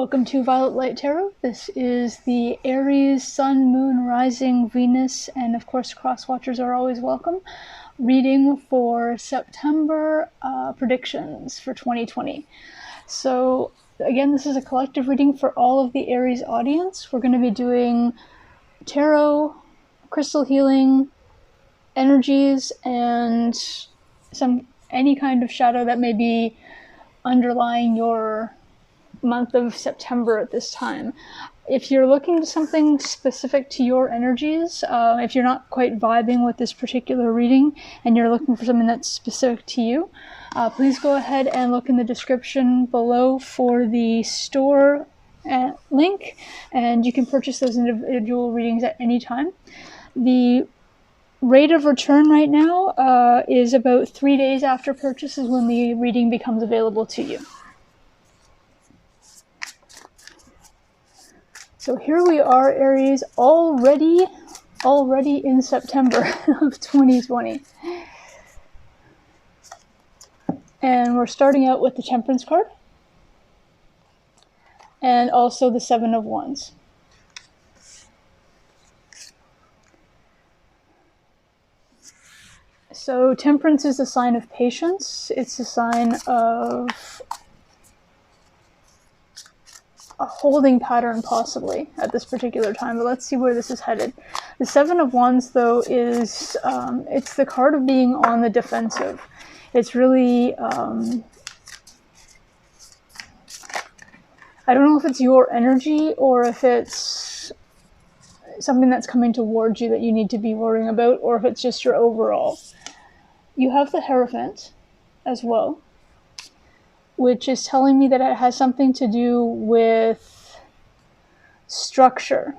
Welcome to Violet Light Tarot. This is the Aries, Sun, Moon, Rising, Venus, and of course cross watchers are always welcome. Reading for September predictions for 2020. So again, this is a collective reading for all of the Aries audience. We're going to be doing tarot, crystal healing, energies, and any kind of shadow that may be underlying your month of September at this time. If you're looking to something specific to your energies, if you're not quite vibing with this particular reading and you're looking for something that's specific to you, please go ahead and look in the description below for the store link, and you can purchase those individual readings at any time. The rate of return right now is about 3 days after purchase is when the reading becomes available to you. So here we are, Aries, already in September of 2020. And we're starting out with the Temperance card. And also the Seven of Wands. So Temperance is a sign of patience. It's a sign of a holding pattern possibly at this particular time, but let's see where this is headed. The Seven of Wands, though, is it's the card of being on the defensive. It's really I don't know if it's your energy or if it's something that's coming towards you that you need to be worrying about, or if it's just your overall. You have the Hierophant as well, which is telling me that it has something to do with structure.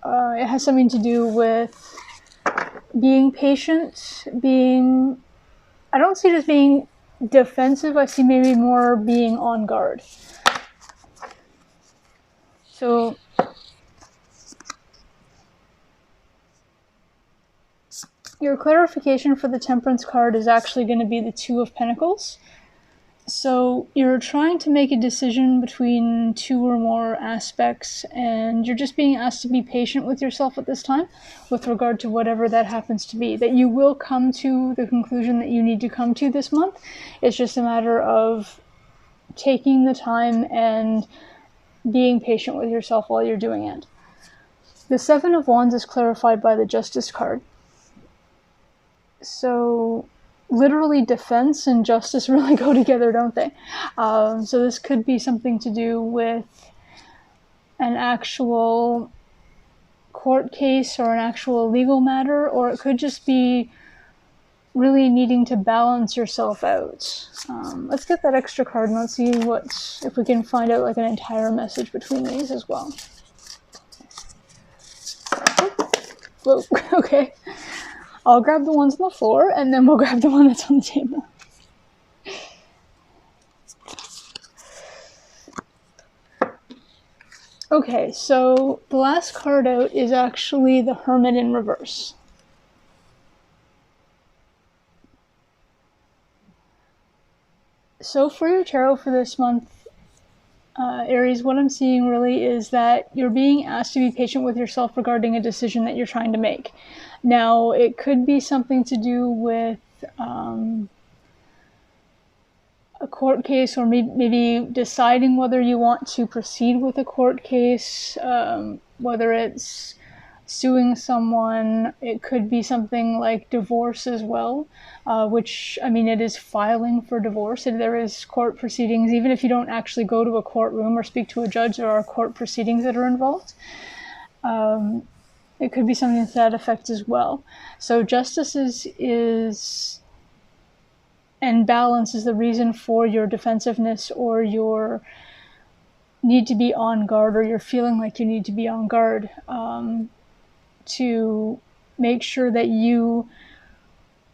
It has something to do with being patient, I don't see it as being defensive, I see maybe more being on guard. So your clarification for the Temperance card is actually going to be the Two of Pentacles. So you're trying to make a decision between two or more aspects, and you're just being asked to be patient with yourself at this time with regard to whatever that happens to be. That you will come to the conclusion that you need to come to this month. It's just a matter of taking the time and being patient with yourself while you're doing it. The Seven of Wands is clarified by the Justice card. So literally defense and justice really go together, don't they? So this could be something to do with an actual court case or an actual legal matter, or it could just be really needing to balance yourself out. Let's get that extra card and let's see if we can find out like an entire message between these as well. Whoa, okay. I'll grab the ones on the floor, and then we'll grab the one that's on the table. Okay, so the last card out is actually the Hermit in reverse. So for your tarot for this month, Aries, what I'm seeing really is that you're being asked to be patient with yourself regarding a decision that you're trying to make. Now, it could be something to do with a court case, or maybe deciding whether you want to proceed with a court case, whether it's suing someone. It could be something like divorce as well, which, I mean, it is filing for divorce, and there is court proceedings. Even if you don't actually go to a courtroom or speak to a judge, there are court proceedings that are involved. It could be something to that effect as well. So justice is and balance is the reason for your defensiveness, or your need to be on guard, or you're feeling like you need to be on guard to make sure that you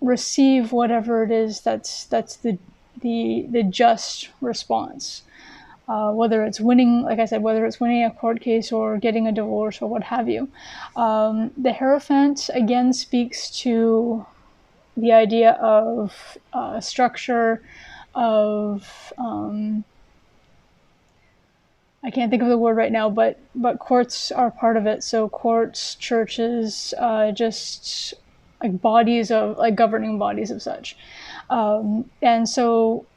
receive whatever it is that's the just response. Whether it's winning, like I said, whether it's winning a court case or getting a divorce or what have you. The Hierophant, again, speaks to the idea of structure, of I can't think of the word right now, but courts are part of it. So courts, churches, just like bodies of like governing bodies of such. And so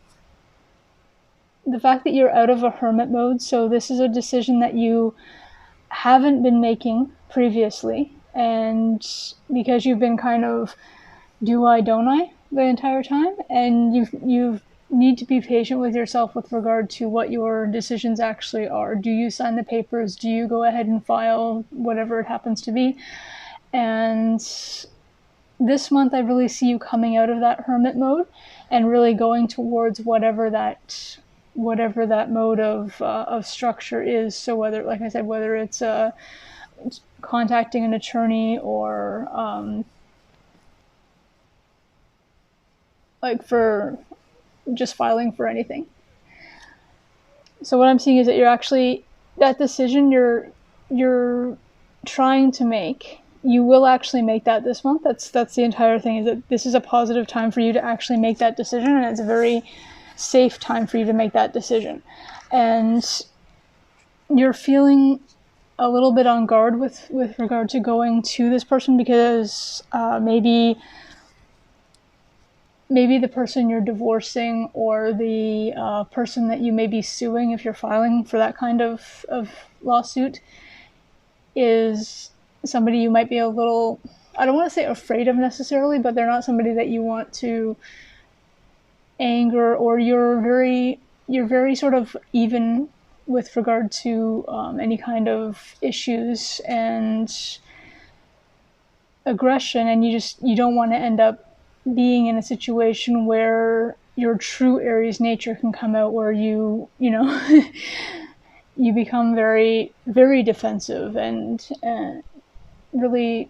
the fact that you're out of a hermit mode, so this is a decision that you haven't been making previously, and because you've been kind of do I, don't I the entire time, and you need to be patient with yourself with regard to what your decisions actually are. Do you sign the papers? Do you go ahead and file whatever it happens to be? And this month I really see you coming out of that hermit mode and really going towards whatever that mode of structure is. So whether, like I said, whether it's contacting an attorney or like for just filing for anything. So what I'm seeing is that you're actually, that decision you're trying to make, you will actually make that this month. That's the entire thing, is that this is a positive time for you to actually make that decision, and it's a very safe time for you to make that decision. And you're feeling a little bit on guard with regard to going to this person, because maybe the person you're divorcing, or the person that you may be suing if you're filing for that kind of lawsuit, is somebody you might be a little, I don't want to say afraid of necessarily, but they're not somebody that you want to anger, or you're very sort of even with regard to any kind of issues and aggression, and you don't want to end up being in a situation where your true Aries nature can come out, where you know you become very, very defensive and really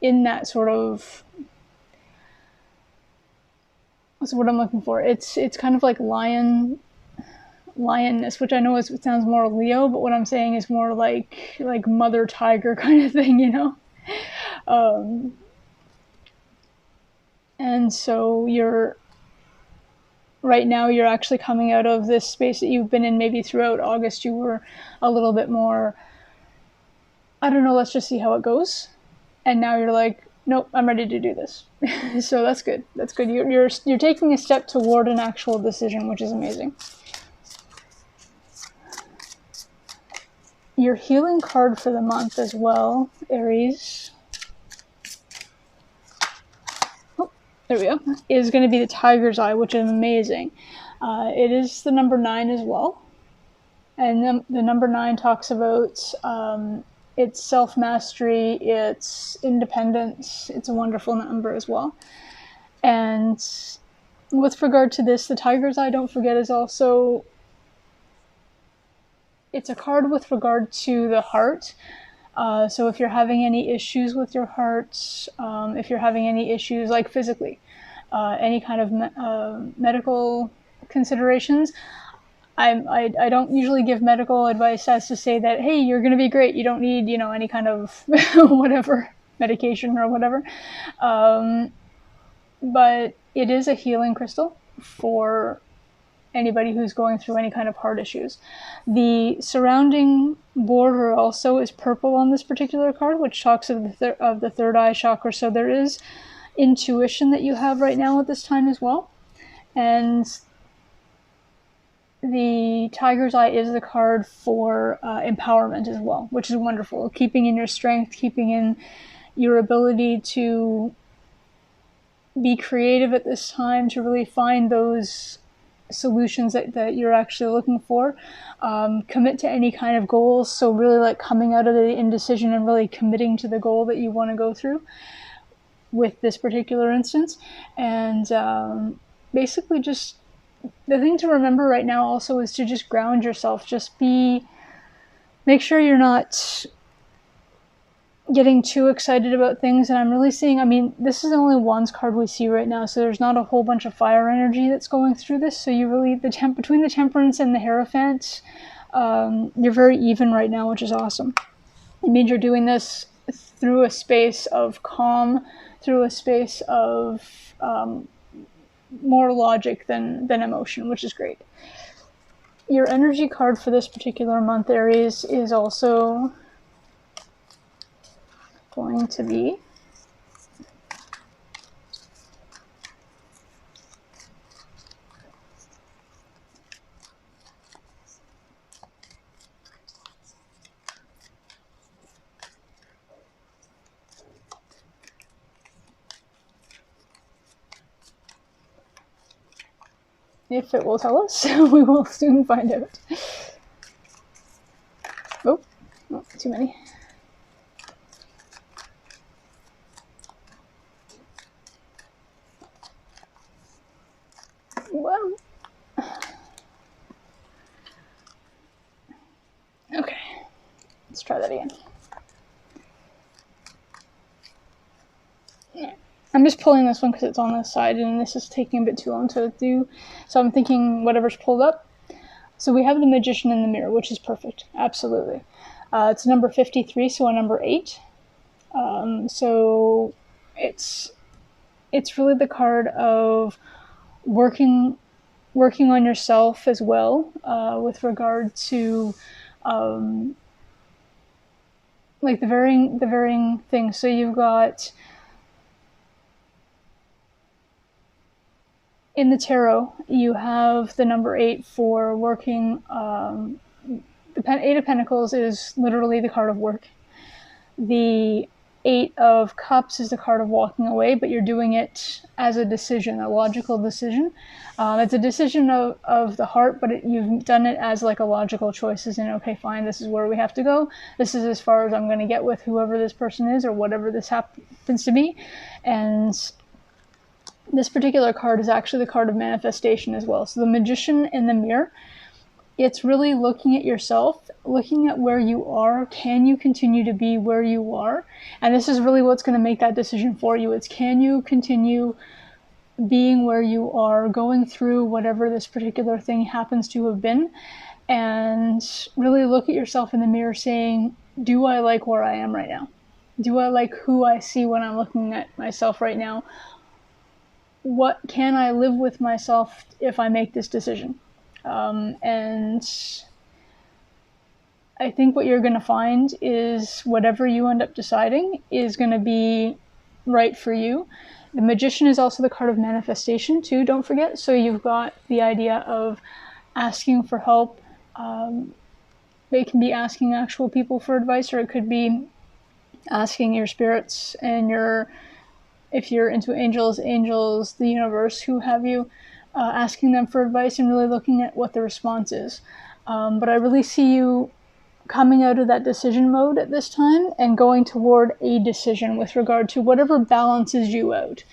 in that sort of, what's the word I'm looking for? It's kind of like lioness, which I know it sounds more Leo, but what I'm saying is more like mother tiger kind of thing, you know. And so right now you're actually coming out of this space that you've been in. Maybe throughout August you were a little bit more, I don't know, let's just see how it goes. And now you're like, nope, I'm ready to do this. So that's good. That's good. You're taking a step toward an actual decision, which is amazing. Your healing card for the month as well, Aries, there we go, is going to be the Tiger's Eye, which is amazing. It is the number 9 as well. And the number 9 talks about its self-mastery, its independence. It's a wonderful number as well. And with regard to this, the Tiger's Eye, don't forget, is also, it's a card with regard to the heart. So if you're having any issues with your heart, if you're having any issues like physically, any kind of medical considerations, I don't usually give medical advice as to say that, hey, you're going to be great, you don't need, any kind of whatever medication or whatever. But it is a healing crystal for anybody who's going through any kind of heart issues. The surrounding border also is purple on this particular card, which talks of the third eye chakra. So there is intuition that you have right now at this time as well. And the Tiger's Eye is the card for empowerment as well, which is wonderful. Keeping in your strength, keeping in your ability to be creative at this time, to really find those solutions that you're actually looking for. Commit to any kind of goals. So really like coming out of the indecision and really committing to the goal that you want to go through with this particular instance. And basically just the thing to remember right now also is to just ground yourself. Make sure you're not getting too excited about things. And I'm really seeing, this is only Wands card we see right now, so there's not a whole bunch of fire energy that's going through this. So you really, between the Temperance and the Hierophant, you're very even right now, which is awesome. It means you're doing this through a space of calm, through a space of more logic than emotion, which is great. your energy card for this particular month, Aries, is also going to be if it will tell us. We will soon find out. Oh, too many. Well, okay, let's try that again. I'm just pulling this one because it's on this side and this is taking a bit too long to do. So I'm thinking whatever's pulled up. So we have the Magician in the Mirror, which is perfect. Absolutely. It's number 53, so a number 8. So it's really the card of working on yourself as well, with regard to like the varying things. So you've got in the tarot, you have the number 8 for working. The Eight of Pentacles is literally the card of work. The 8 of Cups is the card of walking away, but you're doing it as a decision, a logical decision. It's a decision of the heart, but you've done it as like a logical choice, as in, okay, fine, this is where we have to go. This is as far as I'm going to get with whoever this person is or whatever this happens to be. And this particular card is actually the card of manifestation as well. So the Magician in the Mirror, it's really looking at yourself, looking at where you are. Can you continue to be where you are? And this is really what's going to make that decision for you. It's, can you continue being where you are, going through whatever this particular thing happens to have been, and really look at yourself in the mirror saying, do I like where I am right now? Do I like who I see when I'm looking at myself right now? What can I live with myself if I make this decision? And I think what you're going to find is whatever you end up deciding is going to be right for you. The Magician is also the card of manifestation too, don't forget. So you've got the idea of asking for help. It can be asking actual people for advice, or it could be asking your spirits and if you're into angels, the universe, who have you, asking them for advice and really looking at what the response is. But I really see you coming out of that decision mode at this time and going toward a decision with regard to whatever balances you out.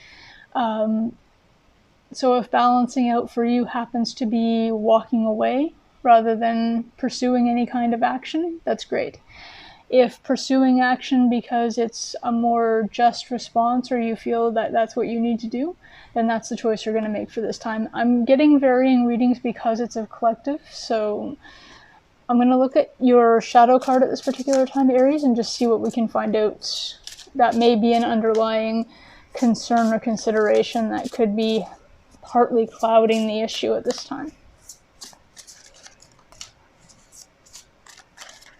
So if balancing out for you happens to be walking away rather than pursuing any kind of action, that's great. If pursuing action because it's a more just response, or you feel that that's what you need to do, then that's the choice you're going to make for this time. I'm getting varying readings because it's a collective, so I'm going to look at your shadow card at this particular time, Aries, and just see what we can find out. That may be an underlying concern or consideration that could be partly clouding the issue at this time.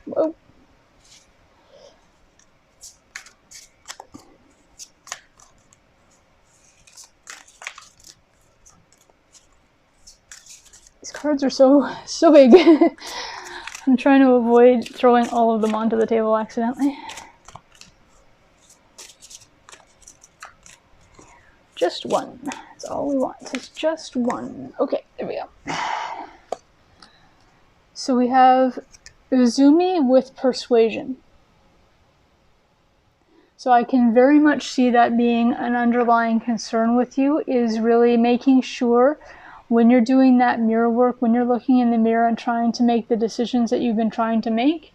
Whoa. These cards are so big. I'm trying to avoid throwing all of them onto the table accidentally. Just one. That's all we want. It's just one. Okay, there we go. So we have Uzumi with Persuasion. So I can very much see that being an underlying concern with you, is really making sure when you're doing that mirror work, when you're looking in the mirror and trying to make the decisions that you've been trying to make,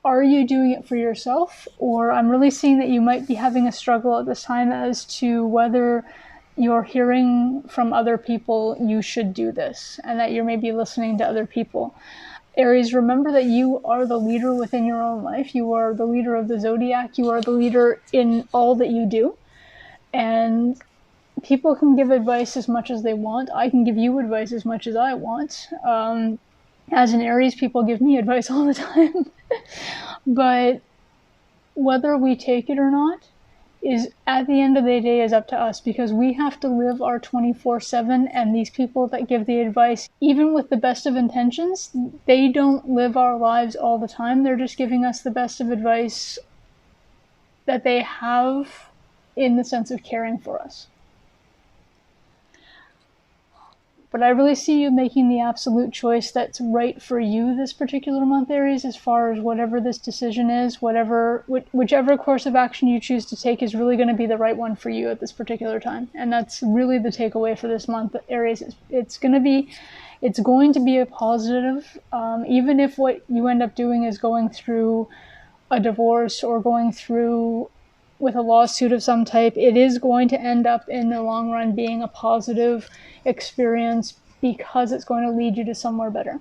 are you doing it for yourself? Or I'm really seeing that you might be having a struggle at this time as to whether you're hearing from other people you should do this, and that you're maybe listening to other people. Aries, remember that you are the leader within your own life. You are the leader of the zodiac. You are the leader in all that you do. And people can give advice as much as they want. I can give you advice as much as I want. As an Aries, people give me advice all the time. But whether we take it or not is, at the end of the day, is up to us, because we have to live our 24/7, and these people that give the advice, even with the best of intentions, they don't live our lives all the time. They're just giving us the best of advice that they have in the sense of caring for us. But I really see you making the absolute choice that's right for you this particular month, Aries, as far as whatever this decision is, whichever course of action you choose to take is really going to be the right one for you at this particular time. And that's really the takeaway for this month, Aries. It's going to be a positive, even if what you end up doing is going through a divorce or going through with a lawsuit of some type. It is going to end up in the long run being a positive experience, because it's going to lead you to somewhere better.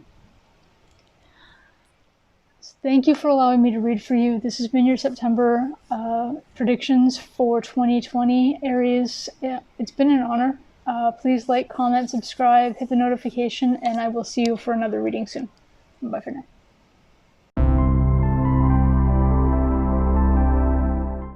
So thank you for allowing me to read for you. This has been your September predictions for 2020, Aries. It's been an honor. Please like, comment, subscribe, hit the notification, and I will see you for another reading soon. Bye for now.